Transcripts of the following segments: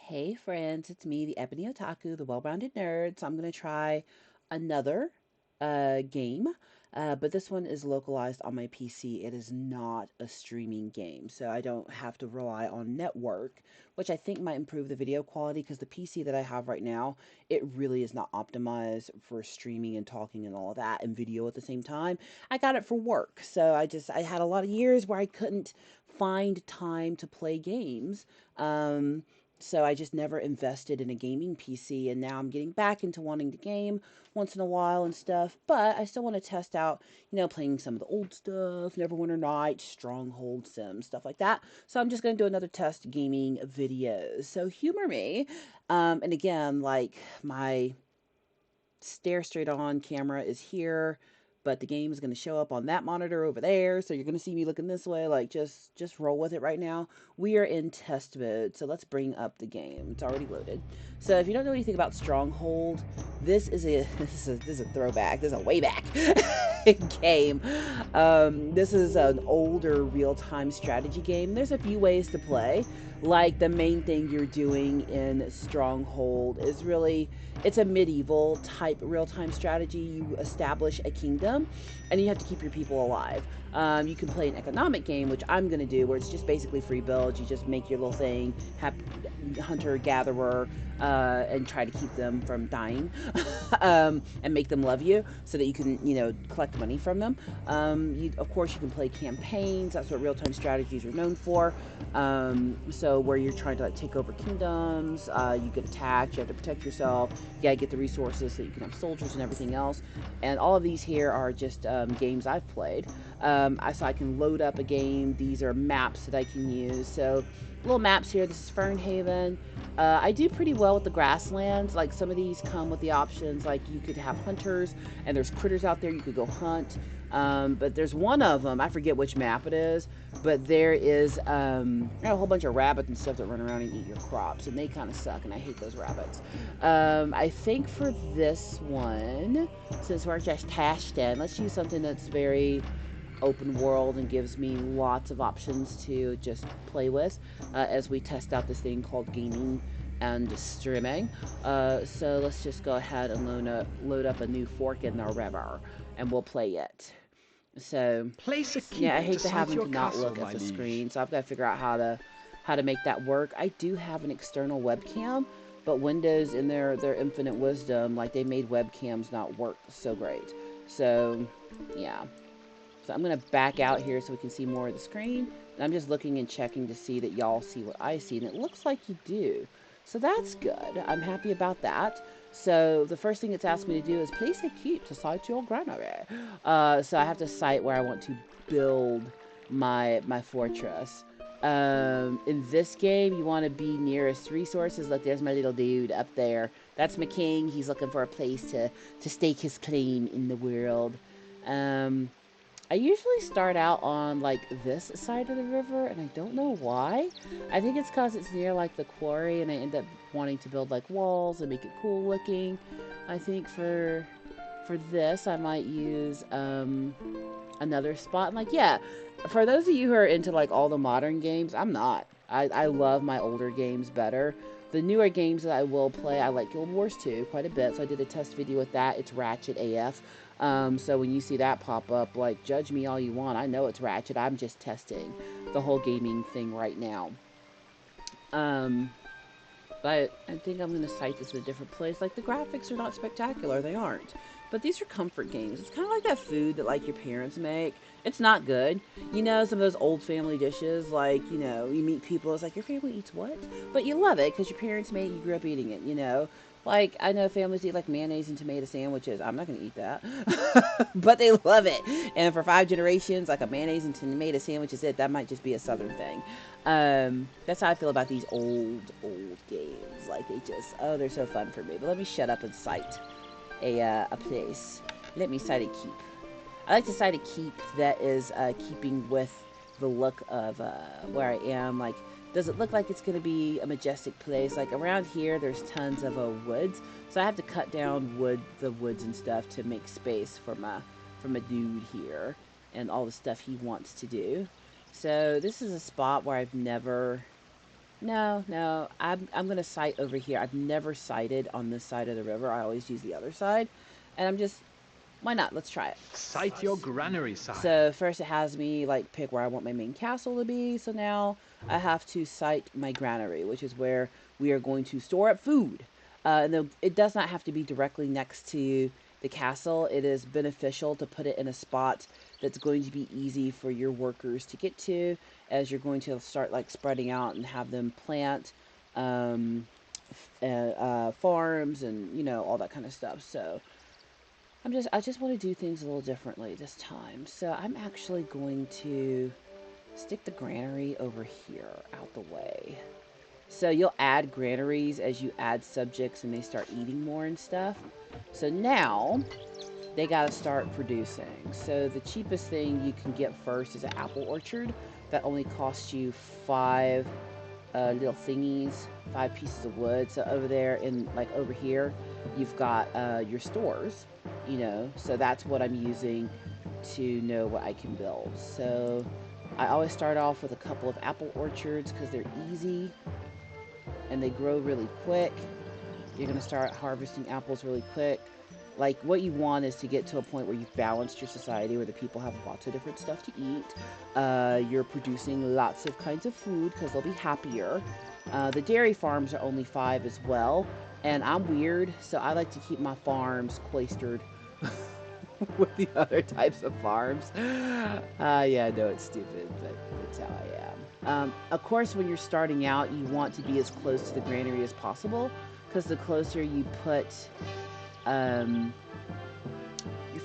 Hey friends, it's me, the Ebony Otaku, the well-rounded nerd. So I'm gonna try another game, but this one is localized on my PC. It is not a streaming game, so I don't have to rely on network, which I think might improve the video quality because the PC that I have right now, it really is not optimized for streaming and talking and all of that and video at the same time. I got it for work, so I had a lot of years where I couldn't find time to play games. Um, so I just never invested in a gaming PC, and now I'm getting back into wanting to game once in a while and stuff. But I still want to test out, playing some of the old stuff, Neverwinter Nights, Stronghold, Sims, stuff like that. So I'm just going to do another test gaming video. So humor me. And again, like my stare straight on camera is here, but the game is going to show up on that monitor over there, so you're going to see me looking this way. Like, just roll with it right now. We are in test mode, so let's bring up the game. It's already loaded. So if you don't know anything about Stronghold, this is a this is a throwback. This is a way back game. This is an older real-time strategy game. There's a few ways to play. Like, the main thing you're doing in Stronghold is really, it's a medieval type real-time strategy. You establish a kingdom and you have to keep your people alive. You can play an economic game, which I'm going to do, where it's just basically free builds. You just make your little thing, have hunter gatherer, and try to keep them from dying, and make them love you so that you can, collect money from them. Of course, you can play campaigns. That's what real-time strategies are known for. So where you're trying to like take over kingdoms, you get attacked, you have to protect yourself, you gotta get the resources so you can have soldiers and everything else. And all of these here are just games I've played. So I can load up a game. These are maps that I can use. So little maps here. This is Fernhaven. I do pretty well with the grasslands. Like, some of these come with the options, like you could have hunters and there's critters out there you could go hunt. But there's one of them, I forget which map it is, but there is a whole bunch of rabbits and stuff that run around and eat your crops, and they kind of suck, and I hate those rabbits. I think for this one, since we're just testing, let's use something that's very open world and gives me lots of options to just play with, as we test out this thing called gaming and streaming. So let's just go ahead and load up a new fork in the river, and we'll play it. So Place a yeah, I keep to hate to site having your to not castle, look at my the liege. screen, so I've got to figure out how to make that work. I do have an external webcam, but Windows, in their infinite wisdom, like, they made webcams not work so great. So yeah, so I'm gonna back out here so we can see more of the screen. And I'm just looking and checking to see that y'all see what I see, and it looks like you do. So that's good. I'm happy about that. So the first thing it's asked me to do is place a keep to site your granary. So I have to cite where I want to build my fortress. In this game, you want to be nearest resources. Look, there's my little dude up there. That's my king. He's looking for a place to stake his claim in the world. Um, I usually start out on like this side of the river, and I don't know why. I think it's because it's near like the quarry, and I end up wanting to build like walls and make it cool looking. I think for this, I might use another spot. And like, yeah, for those of you who are into like all the modern games, I'm not. I love my older games better. The newer games that I will play, I like Guild Wars 2 quite a bit, so I did a test video with that. It's Ratchet AF. So when you see that pop up, like, judge me all you want. I know it's Ratchet. I'm just testing the whole gaming thing right now. Um, but I think I'm going to cite this in a different place. Like, the graphics are not spectacular. They aren't. But these are comfort games. It's kind of like that food that, like, your parents make. It's not good. Some of those old family dishes, like, you meet people, it's like, your family eats what? But you love it because your parents made it, you grew up eating it. Like, I know families eat, like, mayonnaise and tomato sandwiches. I'm not going to eat that. But they love it. And for 5 generations, like, a mayonnaise and tomato sandwich is it. That might just be a southern thing. That's how I feel about these old games. Like, they're so fun for me. But let me shut up and cite a place. Let me cite a keep. I like to cite a keep that is keeping with the look of where I am. Like, does it look like it's going to be a majestic place? Like, around here, there's tons of woods, so I have to cut down the woods and stuff to make space for my dude here and all the stuff he wants to do. So this is a spot where I've No. I'm gonna sight over here. I've never sighted on this side of the river. I always use the other side, and I'm just why not? Let's try it. Sight your granary, sire. So first it has me like pick where I want my main castle to be. So now I have to site my granary, which is where we are going to store up food. It does not have to be directly next to the castle. It is beneficial to put it in a spot that's going to be easy for your workers to get to, as you're going to start like spreading out and have them plant um, farms and all that kind of stuff. So I just want to do things a little differently this time. So I'm actually going to stick the granary over here out the way. So you'll add granaries as you add subjects and they start eating more and stuff. So now they got to start producing. So the cheapest thing you can get first is an apple orchard that only costs you five little thingies, 5 pieces of wood. So over there and like over here, you've got your stores, so that's what I'm using to know what I can build. So I always start off with a couple of apple orchards because they're easy and they grow really quick. You're going to start harvesting apples really quick. Like, what you want is to get to a point where you've balanced your society, where the people have lots of different stuff to eat. You're producing lots of kinds of food because they'll be happier. The dairy farms are only 5 as well. And I'm weird, so I like to keep my farms cloistered with the other types of farms. Yeah, I know it's stupid, but it's how I am. Of course, when you're starting out, you want to be as close to the granary as possible, because the closer you put your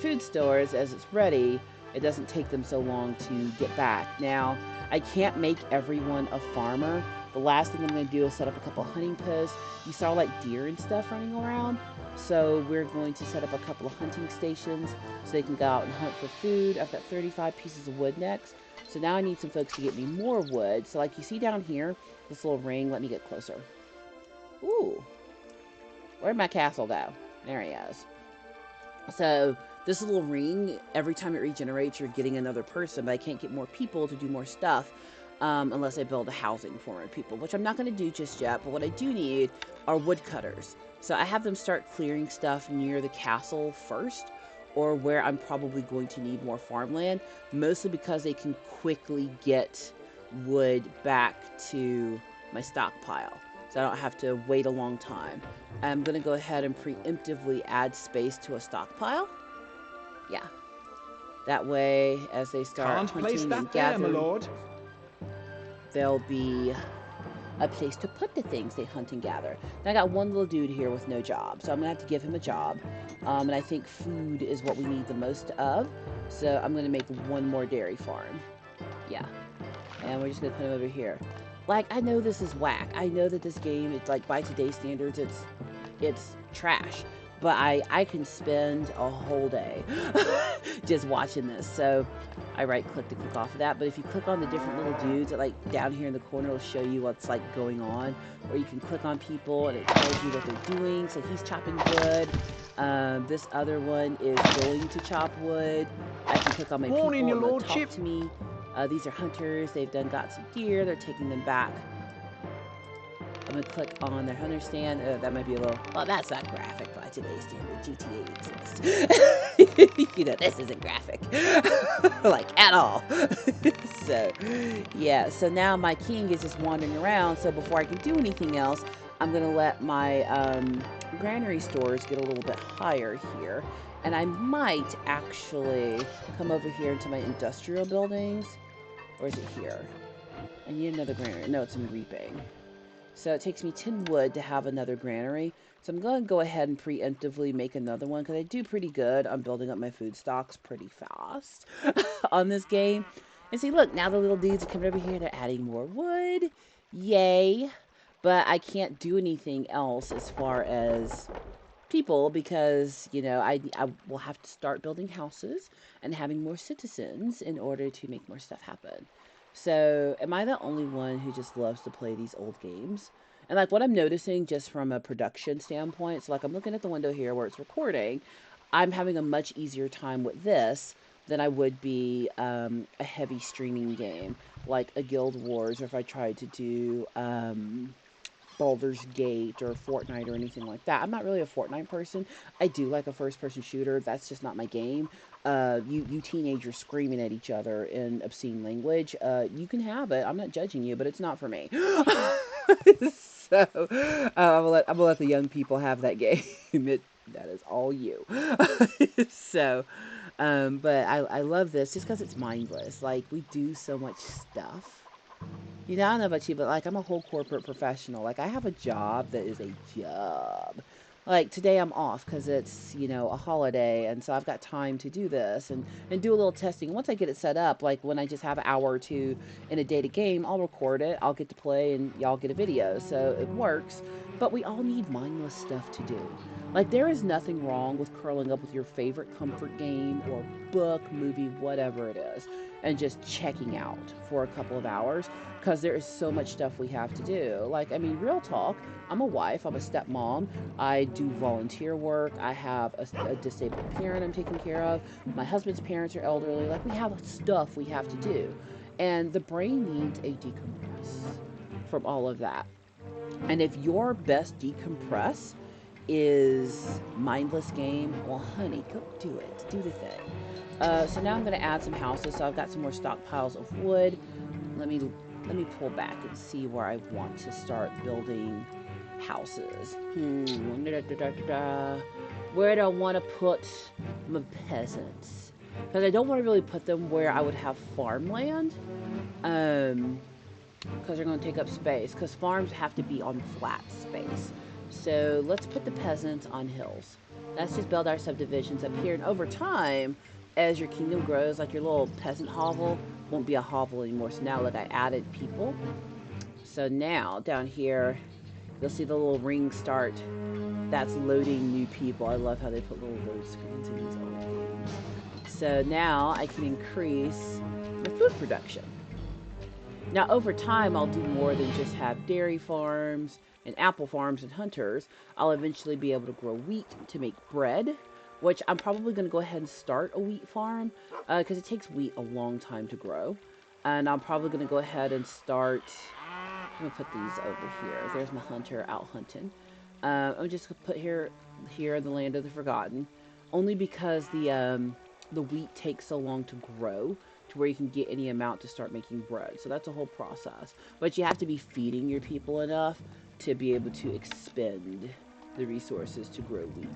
food stores as it's ready, it doesn't take them so long to get back. Now, I can't make everyone a farmer. The last thing I'm going to do is set up a couple of hunting posts. You saw like deer and stuff running around. So we're going to set up a couple of hunting stations so they can go out and hunt for food. I've got 35 pieces of wood next. So now I need some folks to get me more wood. So like you see down here, this little ring, let me get closer. Ooh, where'd my castle go? There he is. So this little ring, every time it regenerates, you're getting another person, but I can't get more people to do more stuff unless I build a housing for more people, which I'm not going to do just yet. But what I do need are woodcutters. So I have them start clearing stuff near the castle first, or where I'm probably going to need more farmland, mostly because they can quickly get wood back to my stockpile. So I don't have to wait a long time. I'm going to go ahead and preemptively add space to a stockpile. Yeah. That way, as they start Can't place hunting and that there, my gathering, lord. there'll be a place to put the things they hunt and gather. Now I got one little dude here with no job, so I'm going to have to give him a job. And I think food is what we need the most of. So I'm going to make one more dairy farm. Yeah. And we're just going to put him over here. Like, I know this is whack. I know that this game, it's like, by today's standards, it's trash. But I can spend a whole day just watching this. So I right click to click off of that. But if you click on the different little dudes, that like down here in the corner, it'll show you what's like going on. Or you can click on people and it tells you what they're doing. So he's chopping wood. This other one is going to chop wood. I can click on my Morning, people your and they'll lordship. talk to me. These are hunters. They've got some deer. They're taking them back. I'm going to click on their hunter stand. That might be a little... Well, that's not graphic by today's standard. GTA exists. This isn't graphic. Like, at all. So, yeah. So now my king is just wandering around. So before I can do anything else, I'm going to let my granary stores get a little bit higher here. And I might actually come over here into my industrial buildings. Or is it here? I need another granary. No, it's in reaping. So it takes me 10 wood to have another granary. So I'm going to go ahead and preemptively make another one because I do pretty good on building up my food stocks pretty fast on this game. And see, look, now the little dudes are coming over here. They're adding more wood. Yay. But I can't do anything else as far as people because, I will have to start building houses and having more citizens in order to make more stuff happen. So, am I the only one who just loves to play these old games? And like what I'm noticing just from a production standpoint, so like I'm looking at the window here where it's recording, I'm having a much easier time with this than I would be a heavy streaming game like a Guild Wars, or if I tried to do Baldur's Gate or Fortnite or anything like that. I'm not really a Fortnite person. I do like a first person shooter. That's just not my game. You teenagers screaming at each other in obscene language. You can have it. I'm not judging you, but it's not for me. So I'm gonna let the young people have that game. That is all you. So, but I love this just because it's mindless. Like we do so much stuff. You know, I don't know about you, but like I'm a whole corporate professional. Like I have a job that is a job. Like today I'm off because it's, a holiday, and so I've got time to do this and do a little testing. Once I get it set up, like when I just have an hour or two in a day to game, I'll record it, I'll get to play, and y'all get a video. So it works, but we all need mindless stuff to do. Like there is nothing wrong with curling up with your favorite comfort game or book, movie, whatever it is, and just checking out for a couple of hours because there is so much stuff we have to do. Like, I mean, real talk, I'm a wife, I'm a stepmom, I do volunteer work, I have a disabled parent I'm taking care of, my husband's parents are elderly. Like, we have stuff we have to do. And the brain needs a decompress from all of that. And if your best decompress is mindless game, well, honey, go do it. Do the thing. So now I'm going to add some houses. So I've got some more stockpiles of wood. Let me let me pull back and see where I want to start building houses. Where do I want to put my peasants? Because I don't want to really put them where I would have farmland. Because they're going to take up space. Because farms have to be on flat space. So let's put the peasants on hills. Let's just build our subdivisions up here. And over time, as your kingdom grows, like your little peasant hovel won't be a hovel anymore. So now look, I added people. So now down here, you'll see the little ring start. That's loading new people. I love how they put little load screens in these old games. So now I can increase my food production. Now over time, I'll do more than just have dairy farms and apple farms and hunters. I'll eventually be able to grow wheat to make bread, which I'm probably going to go ahead and start a wheat farm because it takes wheat a long time to grow. And I'm probably going to go ahead and start. I'm going to put these over here. There's my hunter out hunting. I'm just going to put here in the land of the forgotten, only because the wheat takes so long to grow to where you can get any amount to start making bread. So that's a whole process. But you have to be feeding your people enough to be able to expend the resources to grow wheat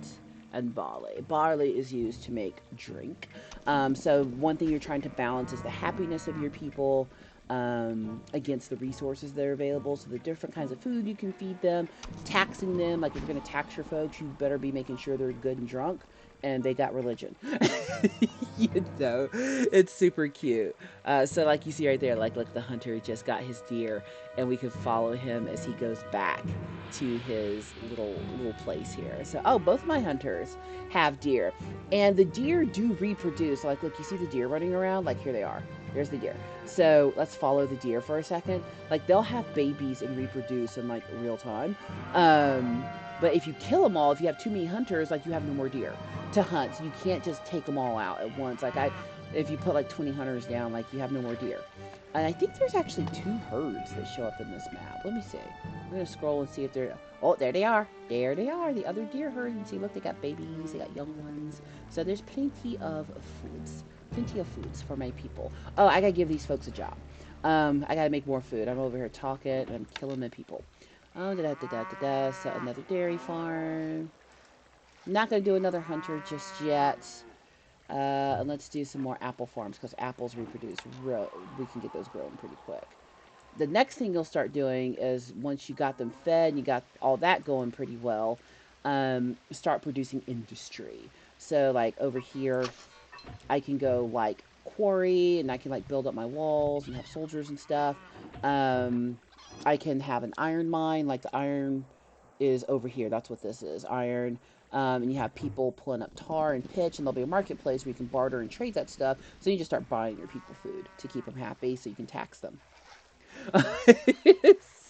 and barley. Barley is used to make drink. So one thing you're trying to balance is the happiness of your people against the resources that are available. So the different kinds of food you can feed them, taxing them. Like if you're going to tax your folks, you better be making sure they're good and drunk and they got religion. It's super cute. So like you see right there, like look, the hunter just got his deer, and we can follow him as he goes back to his little place here. So both of my hunters have deer, and the deer do reproduce. Like look, you see the deer running around. Like here they are. There's the deer. So let's follow the deer for a second. Like they'll have babies and reproduce in like real time. But if you kill them all, if you have too many hunters, like you have no more deer to hunt. So you can't just take them all out at once. Like if you put like 20 hunters down, like you have no more deer. And I think there's actually 2 herds that show up in this map. Let me see. I'm gonna scroll and see if they're. Oh, there they are. There they are. The other deer herd. And see, look, they got babies. They got young ones. So there's plenty of foods. Plenty of foods for my people. Oh, I gotta give these folks a job. I gotta make more food. I'm over here talking and I'm killing the people. Oh, So another dairy farm. I'm not going to do another hunter just yet. And let's do some more apple farms because apples reproduce. We can get those growing pretty quick. The next thing you'll start doing is once you got them fed and you got all that going pretty well, start producing industry. So like over here, I can go like quarry and I can like build up my walls and have soldiers and stuff. I can have an iron mine, like the iron is over here. That's what this is, iron. And you have people pulling up tar and pitch, and there'll be a marketplace where you can barter and trade that stuff. So you just start buying your people food to keep them happy, so you can tax them.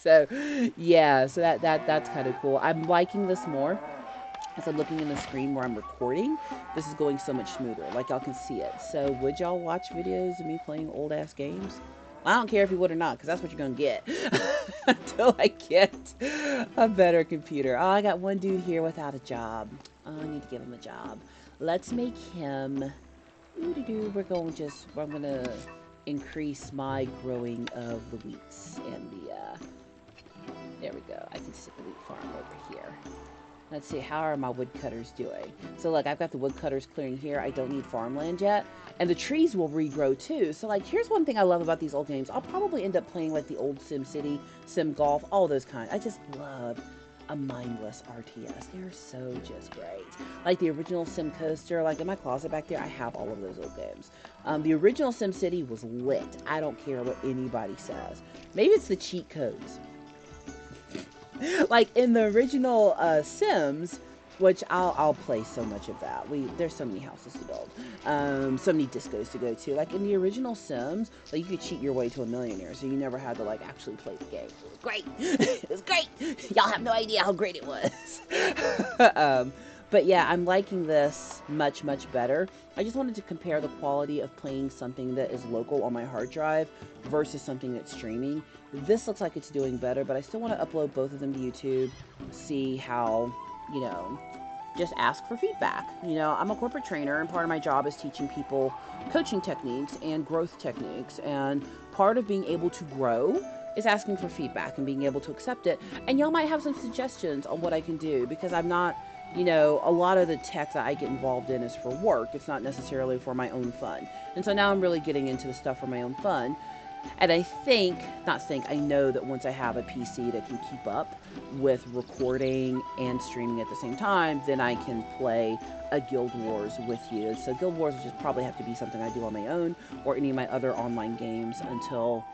So yeah, so that's kind of cool. I'm liking this more as I'm looking in the screen where I'm recording. This is going so much smoother. Like y'all can see it. So would y'all watch videos of me playing old ass games? I don't care if you would or not, because that's what you're gonna get. until I get a better computer. Oh, I got one dude here without a job. Oh, I need to give him a job. Let's make him. Ooh-doo-doo. I'm gonna increase my growing of the wheats and there we go. I can stick the wheat farm over here. Let's see, how are my woodcutters doing? So look, I've got the woodcutters clearing here. I don't need farmland yet. And the trees will regrow too. So like, here's one thing I love about these old games. I'll probably end up playing like the old Sim City, Sim Golf, all those kinds. I just love a mindless RTS. They're so just great. Like the original Sim Coaster, like in my closet back there, I have all of those old games. The original Sim City was lit. I don't care what anybody says. Maybe it's the cheat codes. Like in the original Sims, which I'll play so much of that. There's so many houses to build, so many discos to go to. Like in the original Sims, like you could cheat your way to a millionaire, so you never had to like actually play the game. It was great. It was great. Y'all have no idea how great it was. But yeah, I'm liking this much better. I just wanted to compare the quality of playing something that is local on my hard drive versus something that's streaming. This looks like it's doing better, but I still want to upload both of them to YouTube, see how, you know, just ask for feedback. You know, I'm a corporate trainer, and part of my job is teaching people coaching techniques and growth techniques. And part of being able to grow is asking for feedback and being able to accept it. And y'all might have some suggestions on what I can do, because I'm not, a lot of the tech that I get involved in is for work. It's not necessarily for my own fun. And so now I'm really getting into the stuff for my own fun. And I know that once I have a PC that can keep up with recording and streaming at the same time, then I can play a Guild Wars with you. So Guild Wars will just probably have to be something I do on my own or any of my other online games until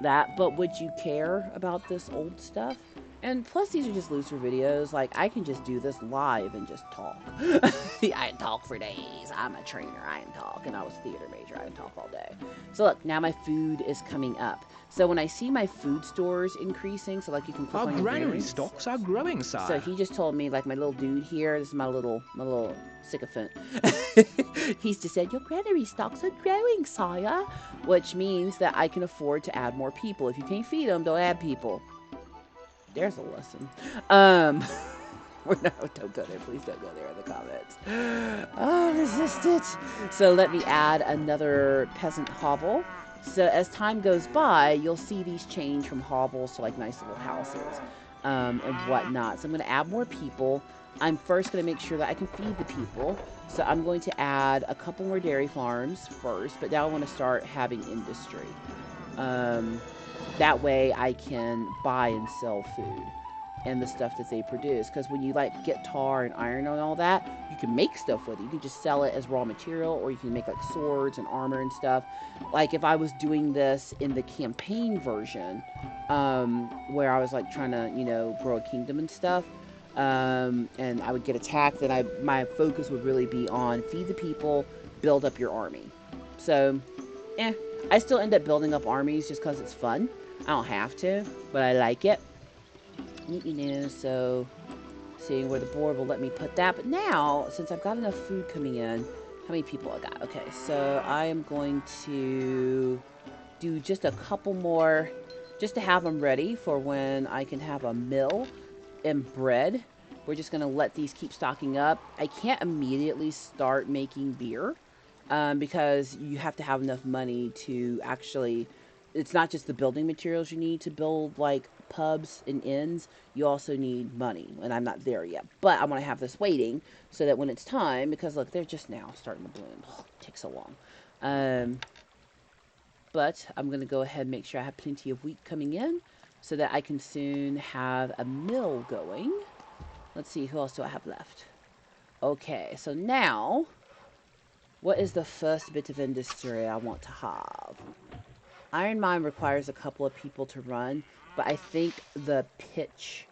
that. But would you care about this old stuff? And plus, these are just looser videos. Like, I can just do this live and just talk. I can talk for days. I'm a trainer. I can talk. And I was a theater major. I can talk all day. So look, now my food is coming up. So when I see my food stores increasing, so like you can click Our on your granary variants. stocks are growing, So sire. he just told me, like my little dude here, this is my little sycophant. He's just said, your granary stocks are growing, sire. Which means that I can afford to add more people. If you can't feed them, don't add people. There's a lesson. No, don't go there. Please don't go there in the comments. Oh, resist it. So let me add another peasant hovel. So as time goes by, you'll see these change from hovels to like nice little houses and whatnot. So I'm going to add more people. I'm first going to make sure that I can feed the people. So I'm going to add a couple more dairy farms first, but now I want to start having industry. That way I can buy and sell food and the stuff that they produce, because when you like get tar and iron and all that, you can make stuff with it. You can just sell it as raw material, or you can make like swords and armor and stuff. Like if I was doing this in the campaign version, where I was like trying to grow a kingdom and stuff, and I would get attacked, then my focus would really be on feed the people, build up your army. So I still end up building up armies just because it's fun. I don't have to, but I like it. So seeing where the board will let me put that. But now, since I've got enough food coming in, how many people I got? Okay, so I am going to do just a couple more just to have them ready for when I can have a mill and bread. We're just going to let these keep stocking up. I can't immediately start making beer because you have to have enough money to actually. It's not just the building materials you need to build like pubs and inns. You also need money, and I'm not there yet. But I want to have this waiting so that when it's time, because look, they're just now starting to bloom. Oh, it takes so long. But I'm going to go ahead and make sure I have plenty of wheat coming in so that I can soon have a mill going. Let's see, who else do I have left? Okay, so now, what is the first bit of industry I want to have? Iron mine requires a couple of people to run, but I think the pitch,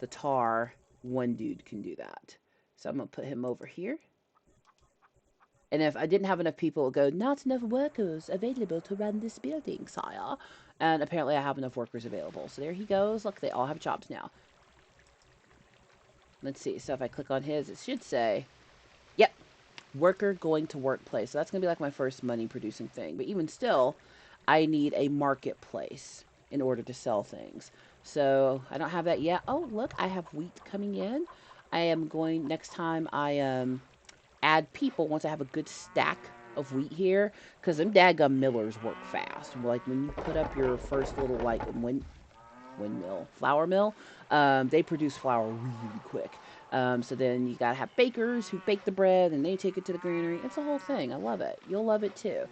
the tar, one dude can do that. So I'm going to put him over here. And if I didn't have enough people, it would go, not enough workers available to run this building, sire. And apparently I have enough workers available. So there he goes. Look, they all have jobs now. Let's see. So if I click on his, it should say, yep, worker going to workplace. So that's going to be like my first money producing thing. But even still, I need a marketplace. in order to sell things. So I don't have that yet. Oh, look, I have wheat coming in. I am going next time I add people once I have a good stack of wheat here, because them daggum millers work fast. Like when you put up your first little like windmill, flour mill, they produce flour really quick. So then you gotta have bakers who bake the bread and they take it to the granary. It's a whole thing. I love it. You'll love it too.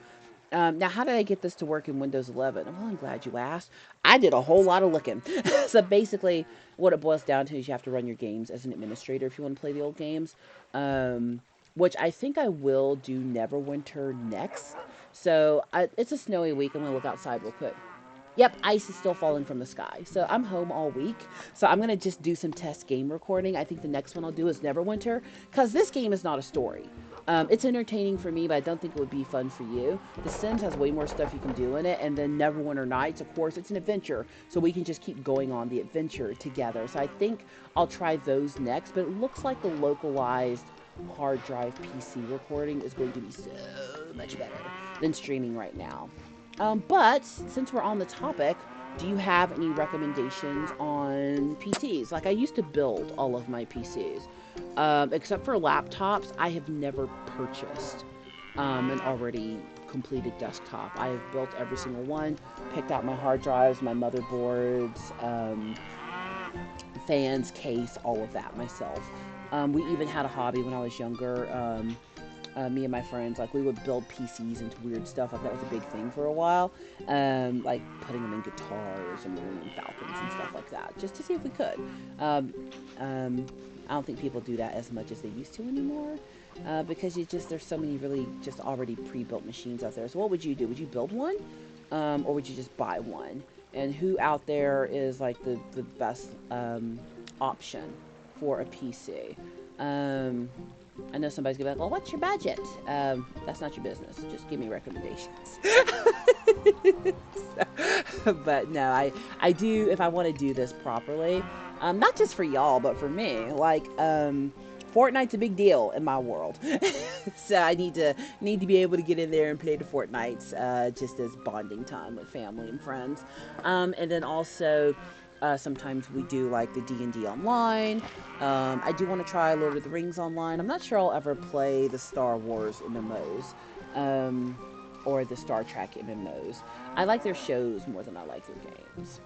Now, how did I get this to work in Windows 11? Well, I'm glad you asked. I did a whole lot of looking. So basically, what it boils down to is you have to run your games as an administrator if you want to play the old games, um, which I think I will do Neverwinter next. So it's a snowy week. I'm going to look outside real quick. Yep, ice is still falling from the sky. So I'm home all week. So I'm going to just do some test game recording. I think the next one I'll do is Neverwinter, because this game is not a story. It's entertaining for me, but I don't think it would be fun for you. The Sims has way more stuff you can do in it, and then Neverwinter Nights, of course, it's an adventure, so we can just keep going on the adventure together. So I think I'll try those next, but it looks like the localized hard drive PC recording is going to be so much better than streaming right now. But since we're on the topic, do you have any recommendations on PCs? Like I used to build all of my PCs, except for laptops. I have never purchased an already completed desktop. I have built every single one, picked out my hard drives, my motherboards, fans, case, all of that myself. We even had a hobby when I was younger. Me and my friends, like we would build PCs into weird stuff. Like that was a big thing for a while. Like putting them in guitars and Millennium Falcons and stuff like that, just to see if we could. Um, I don't think people do that as much as they used to anymore, because there's so many really just already pre-built machines out there. So what would you do? Would you build one, or would you just buy one? And who out there is like the best option for a PC? Um, I know somebody's gonna be like, "Well, what's your budget?" That's not your business. Just give me recommendations. But no, I do, if I want to do this properly, not just for y'all, but for me. Like, Fortnite's a big deal in my world, so I need to be able to get in there and play the Fortnites, just as bonding time with family and friends, and then also. Sometimes we do like the D&D online. I do want to try Lord of the Rings online. I'm not sure I'll ever play the Star Wars MMOs, or the Star Trek MMOs. I like their shows more than I like their games.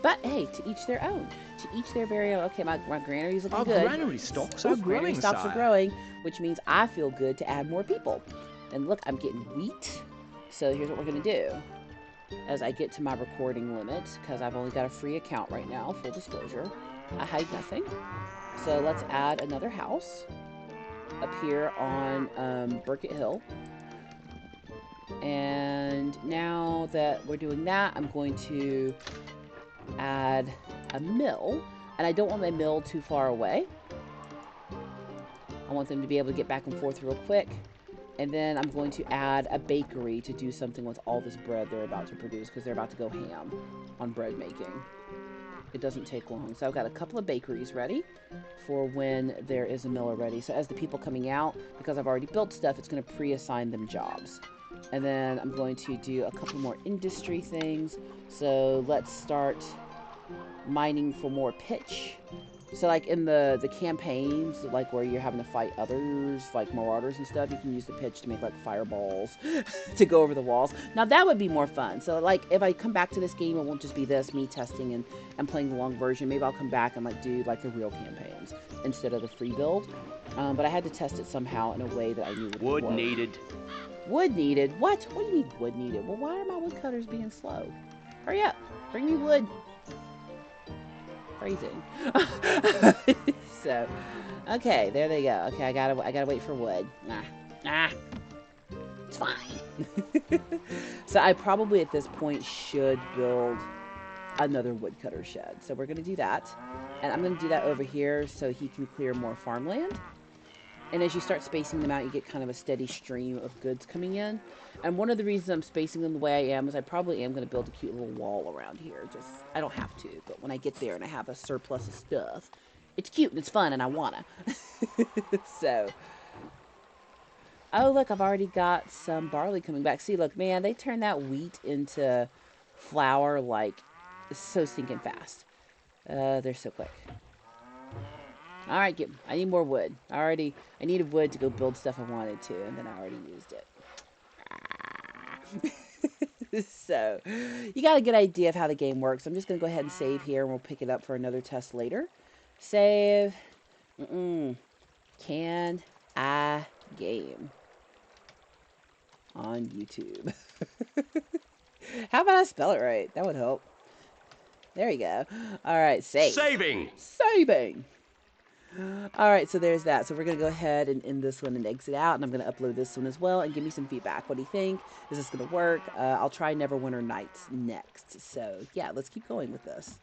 But hey, to each their own. To each their very own. Okay, my granary's looking Our good. granary stocks are Granary growing, stocks are sire. growing, which means I feel good to add more people. And look, I'm getting wheat. So here's what we're going to do. As I get to my recording limit, because I've only got a free account right now, full disclosure. I hide nothing. So let's add another house up here on Burkett Hill. And now that we're doing that, I'm going to add a mill. And I don't want my mill too far away. I want them to be able to get back and forth real quick. And then I'm going to add a bakery to do something with all this bread they're about to produce, because they're about to go ham on bread making. It doesn't take long. So I've got a couple of bakeries ready for when there is a miller ready. So as the people coming out, because I've already built stuff, it's going to pre-assign them jobs. And then I'm going to do a couple more industry things. So let's start mining for more pitch. So like in the campaigns, like where you're having to fight others, like marauders and stuff, you can use the pitch to make like fireballs to go over the walls. Now that would be more fun. So like if I come back to this game, it won't just be this, me testing and playing the long version. Maybe I'll come back and like do like the real campaigns instead of the free build. But I had to test it somehow in a way that I knew would work. Wood needed. Wood needed? What? What do you mean wood needed? Well, why are my woodcutters being slow? Hurry up. Bring me wood. Phrasing. So, okay, there they go. Okay, I gotta wait for wood. It's fine. So I probably at this point should build another woodcutter shed. So we're gonna do that, and I'm gonna do that over here so he can clear more farmland. And as you start spacing them out, you get kind of a steady stream of goods coming in. And one of the reasons I'm spacing them the way I am is I probably am going to build a cute little wall around here. Just, I don't have to, but when I get there and I have a surplus of stuff, it's cute and it's fun and I wanna. So, oh look, I've already got some barley coming back. See, look, man, they turned that wheat into flour like so stinking fast. They're so quick. All right, I need more wood. I needed wood to go build stuff I wanted to, and then I already used it. So, you got a good idea of how the game works. I'm just going to go ahead and save here, and we'll pick it up for another test later. Save. Can I game on YouTube? How about I spell it right? That would help. There you go. All right, save. Saving. All right, so there's that. So we're going to go ahead and end this one and exit out, and I'm going to upload this one as well and give me some feedback. What do you think? Is this going to work? I'll try Neverwinter Nights next. So, yeah, let's keep going with this.